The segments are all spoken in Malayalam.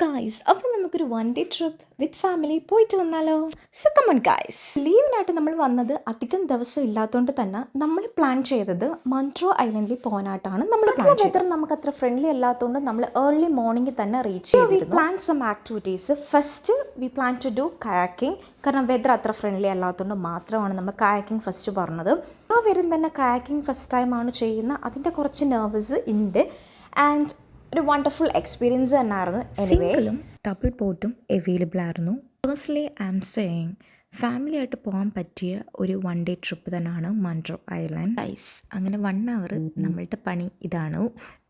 ഗായ്സ്, അപ്പോൾ നമുക്കൊരു one day trip with family പോയിട്ട് വന്നാലോ? So come on guys. ലീവിനായിട്ട് നമ്മൾ വന്നത് അധികം ദിവസം ഇല്ലാത്തതുകൊണ്ട് തന്നെ നമ്മൾ പ്ലാൻ ചെയ്തത് മൺട്രോ ഐലൻഡിൽ പോകാനായിട്ടാണ് നമ്മൾ പ്ലാൻ ചെയ്തത്. വെതർ നമുക്ക് അത്ര ഫ്രണ്ട്ലി അല്ലാത്തതുകൊണ്ട് നമ്മൾ ഏർലി മോർണിംഗ് തന്നെ റീച്ച് ചെയ്തിരുന്നു. We plan some activities. First we plan to do kayaking. കാരണം വെതർ അത്ര ഫ്രണ്ട്ലി അല്ലാത്തതുകൊണ്ട് മാത്രമാണ് നമ്മൾ കയാക്കിംഗ് ഫസ്റ്റ് പറഞ്ഞത്. ആ വരും തന്നെ കയാക്കിംഗ് ഫസ്റ്റ് ടൈമാണ് ചെയ്യുന്ന, അതിൻ്റെ കുറച്ച് നെർവസ് ഉണ്ട്. ആൻഡ് ഒരു വണ്ടർഫുൾ എക്സ്പീരിയൻസ് തന്നെയായിരുന്നു. സിംഗിളും ഡബിൾ ബോട്ടും അവൈലബിൾ ആയിരുന്നു. Personally I am saying family ആയിട്ട് പോകാൻ പറ്റിയ ഒരു വൺ ഡേ ട്രിപ്പ് തന്നെയാണ് മൺട്രോ ഐലൻഡ്. ഗൈസ്, അങ്ങനെ 1 hour നമ്മളുടെ പണി ഇതാണ്.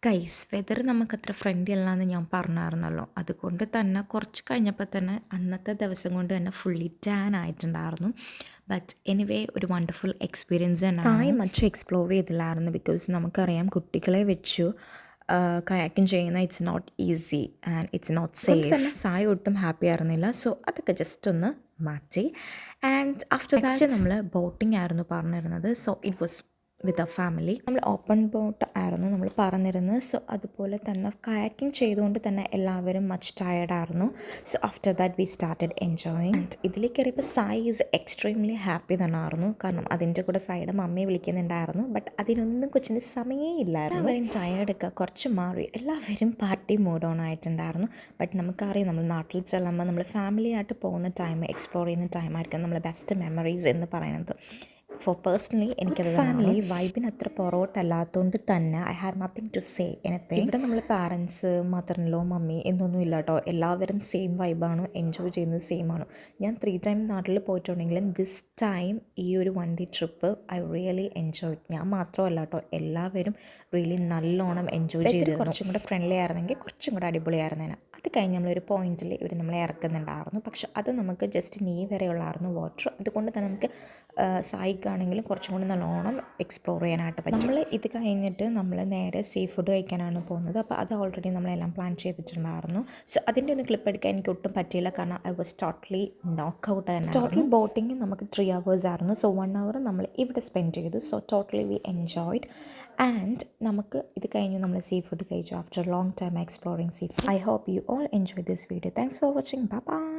ഗൈസ്, വെതർ നമുക്കത്ര ഫ്രണ്ട്ലി അല്ലാന്ന് ഞാൻ പറഞ്ഞായിരുന്നല്ലോ, അതുകൊണ്ട് തന്നെ കുറച്ച് കഴിഞ്ഞപ്പോൾ തന്നെ അന്നത്തെ ദിവസം കൊണ്ട് തന്നെ ഫുള്ളി ടാൻ ആയിട്ടുണ്ടായിരുന്നു. ബട്ട് എനിവേ ഒരു വണ്ടർഫുൾ എക്സ്പീരിയൻസ് തന്നെ. തായ് മച്ച് എക്സ്പ്ലോർ ചെയ്തില്ലായിരുന്നു. ബിക്കോസ് നമുക്കറിയാം കുട്ടികളെ വെച്ചു കയാക്കിങ് ചെയ്യുന്ന it's not easy and it's not safe. തന്നെ സായി ഒട്ടും ഹാപ്പി ആയിരുന്നില്ല. സോ അതൊക്കെ ജസ്റ്റ് ഒന്ന് മാറ്റി. ആൻഡ് ആഫ്റ്റർ ദാറ്റ് നമ്മൾ ബോട്ടിംഗ് ആയിരുന്നു പറഞ്ഞിരുന്നത്. So it was with a family. നമ്മൾ ഓപ്പൺ ബോട്ട് ആയിരുന്നു നമ്മൾ പറഞ്ഞിരുന്നത്. സോ അതുപോലെ തന്നെ കയാക്കിംഗ് ചെയ്തുകൊണ്ട് തന്നെ എല്ലാവരും മച്ച് ടയർഡായിരുന്നു. So after that we started enjoying. And ഇതിൽ കയറിയപ്പോൾ സായി ഈസ് എക്സ്ട്രീംലി ഹാപ്പി തന്നെ ആയിരുന്നു. കാരണം അതിൻ്റെ കൂടെ സായിയുടെ മമ്മി വിളിക്കുന്നുണ്ടായിരുന്നു. ബട്ട് അതിനൊന്നും കൊച്ചിന് സമയമേ ഇല്ലായിരുന്നു. എല്ലാവരും ടയർഡൊക്കെ കുറച്ച് മാറി എല്ലാവരും പാർട്ടി മൂഡ് ഓൺ ആയിട്ടുണ്ടായിരുന്നു. ബട്ട് നമുക്കറിയാം നമ്മൾ നാട്ടിൽ ചെല്ലുമ്പോൾ നമ്മൾ ഫാമിലി ആയിട്ട് പോകുന്ന ടൈം, എക്സ്പ്ലോർ ചെയ്യുന്ന ടൈമായിരിക്കും നമ്മളെ ബെസ്റ്റ് മെമ്മറീസ് എന്ന് പറയുന്നത്. ഫോർ പേഴ്സണലി എനിക്കത് ഫാമിലി വൈബിന് അത്ര പൊറോട്ടല്ലാത്തതുകൊണ്ട് തന്നെ I have nothing to say anything. ഇവിടെ നമ്മൾ പാരൻസ്, മദറിൻലോ, മമ്മി എന്നൊന്നും ഇല്ല കേട്ടോ. എല്ലാവരും സെയിം വൈബാണ്, എൻജോയ് ചെയ്യുന്നത് സെയിം ആണ്. ഞാൻ 3 ടൈം നാട്ടിൽ പോയിട്ടുണ്ടെങ്കിലും ദിസ് ടൈം ഈ ഒരു one day trip I really enjoy. ഞാൻ മാത്രമല്ല കേട്ടോ, എല്ലാവരും റിയലി നല്ലോണം എൻജോയ് ചെയ്തിരുന്നു. കുറച്ചും കൂടെ ഫ്രണ്ട്ലി ആയിരുന്നെങ്കിൽ കുറച്ചും കൂടെ അടിപൊളിയായിരുന്നേനെ. അത് കഴിഞ്ഞ് നമ്മളൊരു പോയിന്റിൽ ഇവർ നമ്മളെ ഇറക്കുന്നുണ്ടായിരുന്നു. പക്ഷെ അത് നമുക്ക് ജസ്റ്റ് നീ വരെയുള്ളായിരുന്നു വാട്ടർ. അതുകൊണ്ട് തന്നെ നമുക്ക് സായിക്കാണെങ്കിലും കുറച്ചും കൂടി നല്ലോണം എക്സ്പ്ലോർ ചെയ്യാനായിട്ട് പറ്റും. നമ്മൾ ഇത് കഴിഞ്ഞിട്ട് നമ്മൾ നേരെ സീ ഫുഡ് കഴിക്കാനാണ് പോകുന്നത്. അപ്പോൾ അത് ഓൾറെഡി നമ്മളെല്ലാം പ്ലാൻ ചെയ്തിട്ടുണ്ടായിരുന്നു. സോ അതിൻ്റെ ഒന്ന് ക്ലിപ്പ് എടുക്കാൻ എനിക്ക് ഒട്ടും പറ്റിയില്ല. കാരണം ഐ വാസ് ടോട്ടലി നോക്ക് ഔട്ട് തന്നെ. ടോട്ടൽ ബോട്ടിങ് നമുക്ക് 3 hours ആയിരുന്നു. സോ 1 hour നമ്മൾ ഇവിടെ സ്പെൻഡ് ചെയ്തു. So totally we enjoyed. And നമുക്ക് ഇത് കഴിഞ്ഞ് നമ്മൾ സീ ഫുഡ് കഴിച്ചു after long time exploring seafood. I hope you all enjoy this video. Thanks for watching. Bye by.